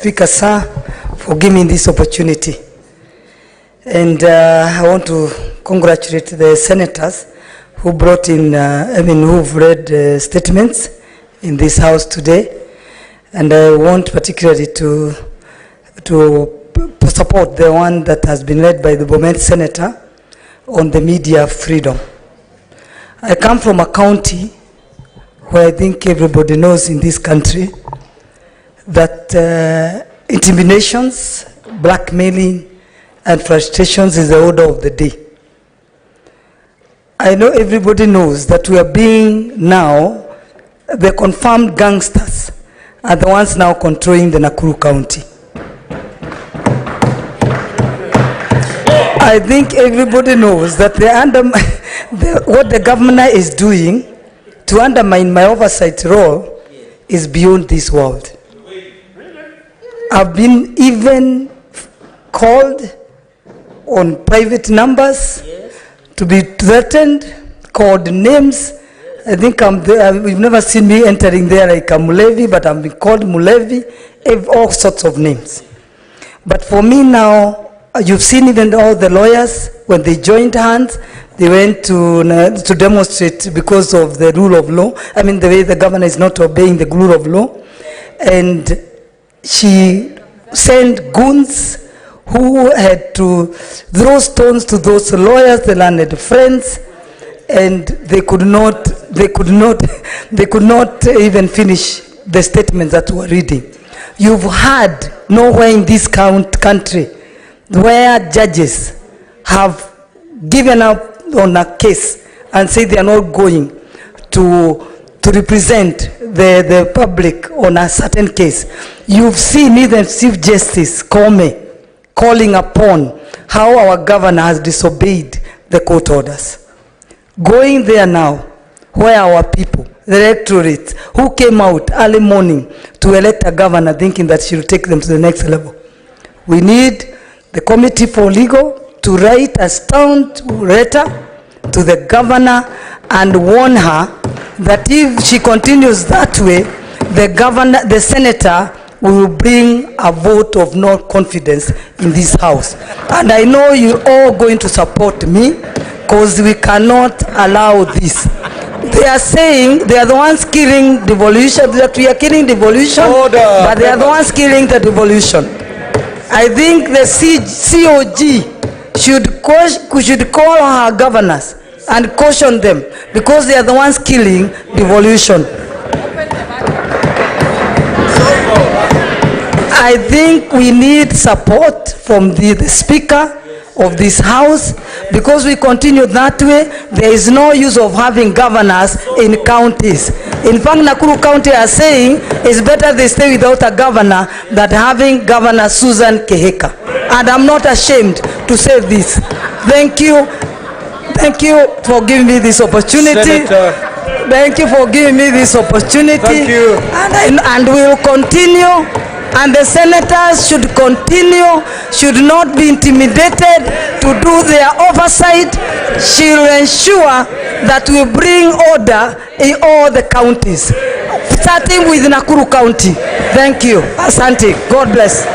Speaker, sir, for giving me this opportunity. And I want to congratulate the senators who brought in, who've read statements in this house today. And I want particularly to support the one that has been led by the Bomet senator on the media freedom. I come from a county where I think everybody knows in this country that intimidations, blackmailing, and frustrations is the order of the day. I know everybody knows that we are being now, the confirmed gangsters are the ones now controlling the Nakuru County. I think everybody knows that what the governor is doing to undermine my oversight role is beyond this world. I've been even called on private numbers to be threatened, called names. I think you've never seen me entering there like a Mulevi, but I'm being called Mulevi, all sorts of names. But for me now, you've seen even all the lawyers, when they joined hands, they went to demonstrate because of the rule of law. I mean, the way the governor is not obeying the rule of law. And she sent goons who had to throw stones to those lawyers, the learned friends, and they could not even finish the statements that were reading. You've had nowhere in this country where judges have given up on a case and say they are not going to represent the public on a certain case. You've seen even Chief Justice Kome calling upon how our governor has disobeyed the court orders. Going there now, where our people, the electorate, who came out early morning to elect a governor thinking that she will take them to the next level. We need the Committee for Legal to write a stern letter to the governor and warn her that if she continues that way, the senator will bring a vote of no confidence in this house. And I know you're all going to support me because we cannot allow this. They are saying they are the ones killing devolution, that we are killing devolution, but they are the ones killing the devolution. I think the COG should call our governors and caution them because they are the ones killing devolution. I think we need support from the Speaker of this House because we continue that way. There is no use of having governors in counties. In fact, Nakuru County are saying it's better they stay without a governor than having Governor Susan Keheka. And I'm not ashamed to say this. Thank you. Thank you for giving me this opportunity. Senator. Thank you for giving me this opportunity. Thank you. And we will continue. And the senators should continue, should not be intimidated to do their oversight. She will ensure that we bring order in all the counties, starting with Nakuru County. Thank you. Asante. God bless.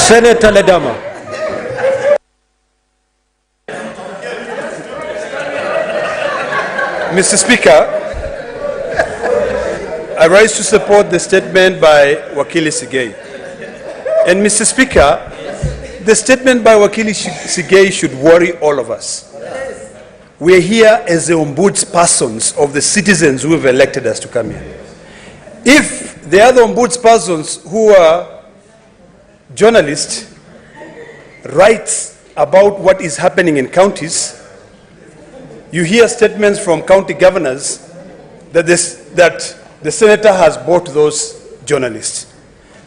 Senator Ledama. Mr. Speaker, I rise to support the statement by Wakili Sigei. And Mr. Speaker, the statement by Wakili Sigei should worry all of us. We are here as the ombudspersons of the citizens who have elected us to come here. If the other ombudspersons who are journalists write about what is happening in counties, you hear statements from county governors that the senator has bought those journalists.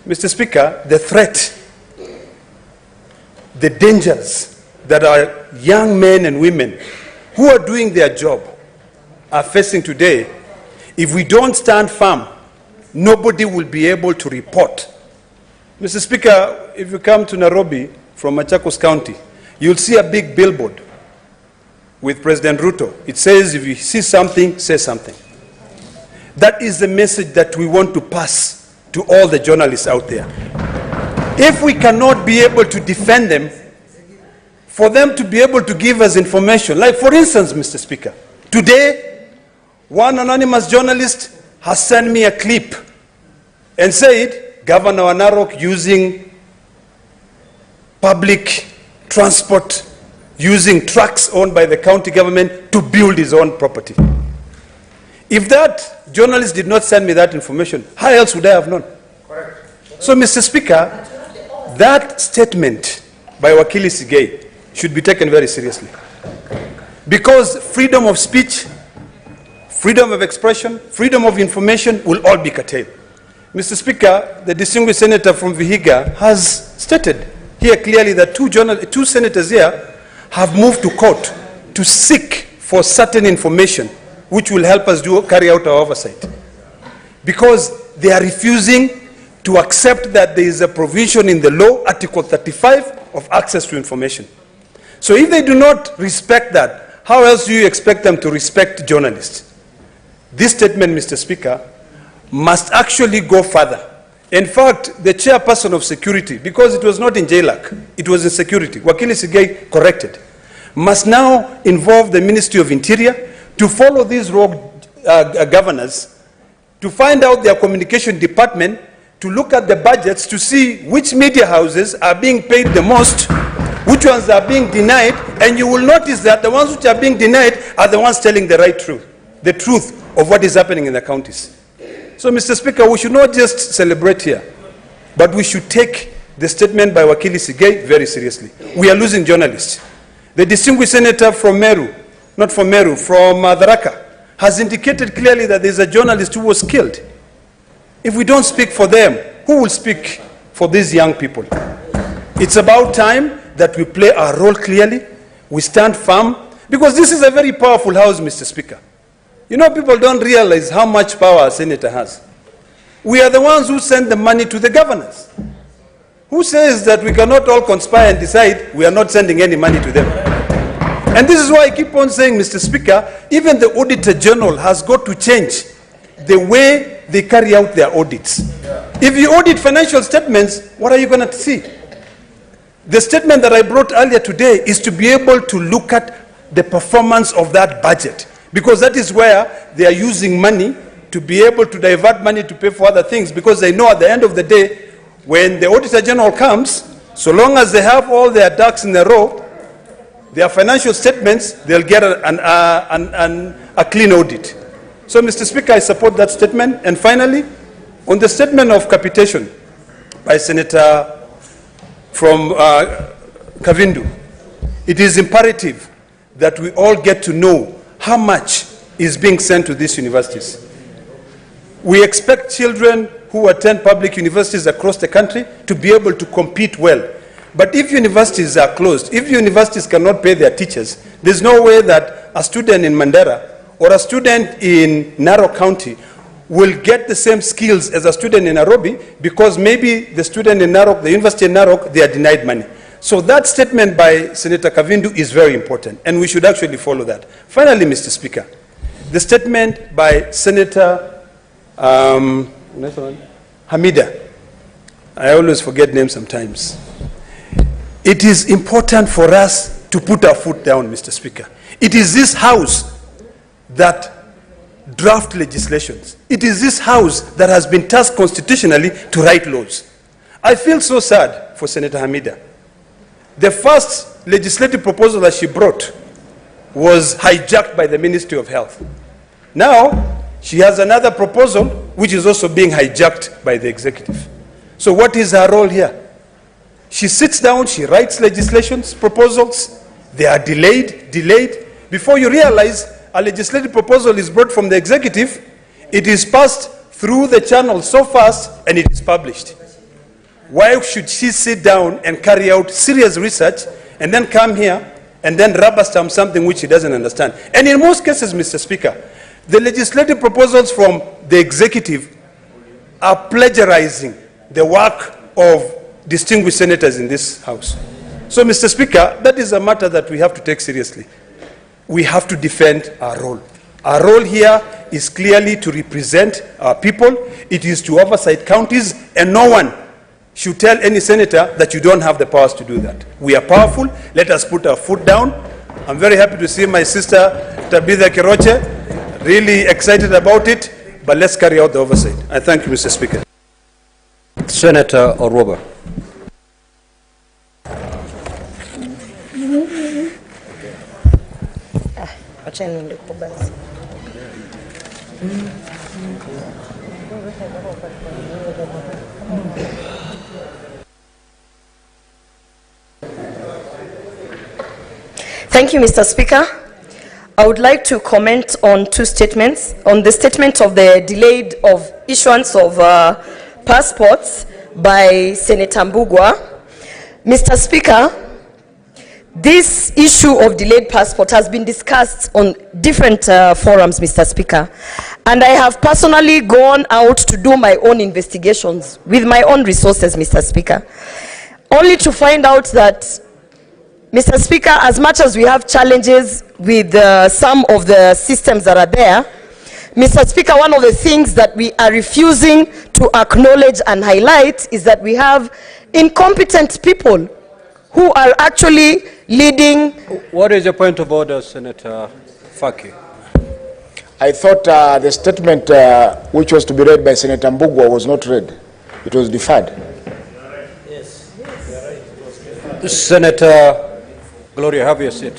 Mr. Speaker, the threat, the dangers that our young men and women who are doing their job are facing today, if we don't stand firm, nobody will be able to report. Mr. Speaker, if you come to Nairobi from Machakos County, you'll see a big billboard with President Ruto. It says, if you see something, say something. That is the message that we want to pass to all the journalists out there. If we cannot be able to defend them, for them to be able to give us information, like for instance, Mr. Speaker, today, one anonymous journalist has sent me a clip and said, Governor Narok using public transport, using trucks owned by the county government to build his own property. If that journalist did not send me that information, how else would I have known? Correct. So, Mr. Speaker, that statement by Wakili Sigei should be taken very seriously. Because freedom of speech, freedom of expression, freedom of information will all be curtailed. Mr. Speaker, the distinguished senator from Vihiga has stated here clearly that two senators here have moved to court to seek for certain information which will help us carry out our oversight. Because they are refusing to accept that there is a provision in the law, Article 35, of access to information. So if they do not respect that, how else do you expect them to respect journalists? This statement, Mr. Speaker, must actually go further. In fact, the chairperson of security, because it was not in JLAC, it was in security, Wakili Sigei corrected, must now involve the Ministry of Interior to follow these rogue governors, to find out their communication department, to look at the budgets to see which media houses are being paid the most, which ones are being denied, and you will notice that the ones which are being denied are the ones telling the right truth, the truth of what is happening in the counties. So, Mr. Speaker, we should not just celebrate here, but we should take the statement by Wakili Sigei very seriously. We are losing journalists. The distinguished senator from Meru, not from Meru, from Tharaka, has indicated clearly that there is a journalist who was killed. If we don't speak for them, who will speak for these young people? It's about time that we play our role clearly, we stand firm, because this is a very powerful house, Mr. Speaker. You know, people don't realize how much power a senator has. We are the ones who send the money to the governors. Who says that we cannot all conspire and decide we are not sending any money to them? And this is why I keep on saying, Mr. Speaker, even the Auditor General has got to change the way they carry out their audits. If you audit financial statements, what are you going to see? The statement that I brought earlier today is to be able to look at the performance of that budget, because that is where they are using money to be able to divert money to pay for other things, because they know at the end of the day, when the Auditor General comes, so long as they have all their ducks in a row, their financial statements, they'll get a clean audit. So, Mr. Speaker, I support that statement. And finally, on the statement of capitation by Senator from Kavindu, it is imperative that we all get to know how much is being sent to these universities. We expect children who attend public universities across the country to be able to compete well. But if universities are closed, if universities cannot pay their teachers, there's no way that a student in Mandera or a student in Narok County will get the same skills as a student in Nairobi, because maybe the student in Narok, the university in Narok, they are denied money. So that statement by Senator Kavindu is very important, and we should actually follow that. Finally, Mr. Speaker, the statement by Senator Hamida, I always forget names sometimes. It is important for us to put our foot down, Mr. Speaker. It is this House that draft legislations. It is this House that has been tasked constitutionally to write laws. I feel so sad for Senator Hamida. The first legislative proposal that she brought was hijacked by the Ministry of Health. Now, she has another proposal which is also being hijacked by the executive. So what is her role here? She sits down, she writes legislations, proposals, they are delayed. Before you realize a legislative proposal is brought from the executive, it is passed through the channel so fast and it is published. Why should she sit down and carry out serious research and then come here and then rubber stamp something which she doesn't understand? And in most cases, Mr. Speaker, the legislative proposals from the executive are plagiarizing the work of distinguished senators in this House. So, Mr. Speaker, that is a matter that we have to take seriously. We have to defend our role. Our role here is clearly to represent our people. It is to oversight counties, and no one should tell any senator that you don't have the powers to do that. We are powerful. Let us put our foot down. I'm very happy to see my sister Tabitha Kiroche, really excited about it, but let's carry out the oversight. I thank you, Mr. Speaker. Senator Oroba. Thank you, Mr. Speaker. I would like to comment on two statements. On the statement of the delayed of issuance of passports by Senator Mbugua. Mr. Speaker, this issue of delayed passport has been discussed on different forums, Mr. Speaker. And I have personally gone out to do my own investigations with my own resources, Mr. Speaker, only to find out that, Mr. Speaker, as much as we have challenges with some of the systems that are there, Mr. Speaker, one of the things that we are refusing to acknowledge and highlight is that we have incompetent people who are actually leading. What is your point of order, Senator Faki? I thought the statement which was to be read by Senator Mbugua was not read. It was deferred. Yes. Senator Gloria, have your seat.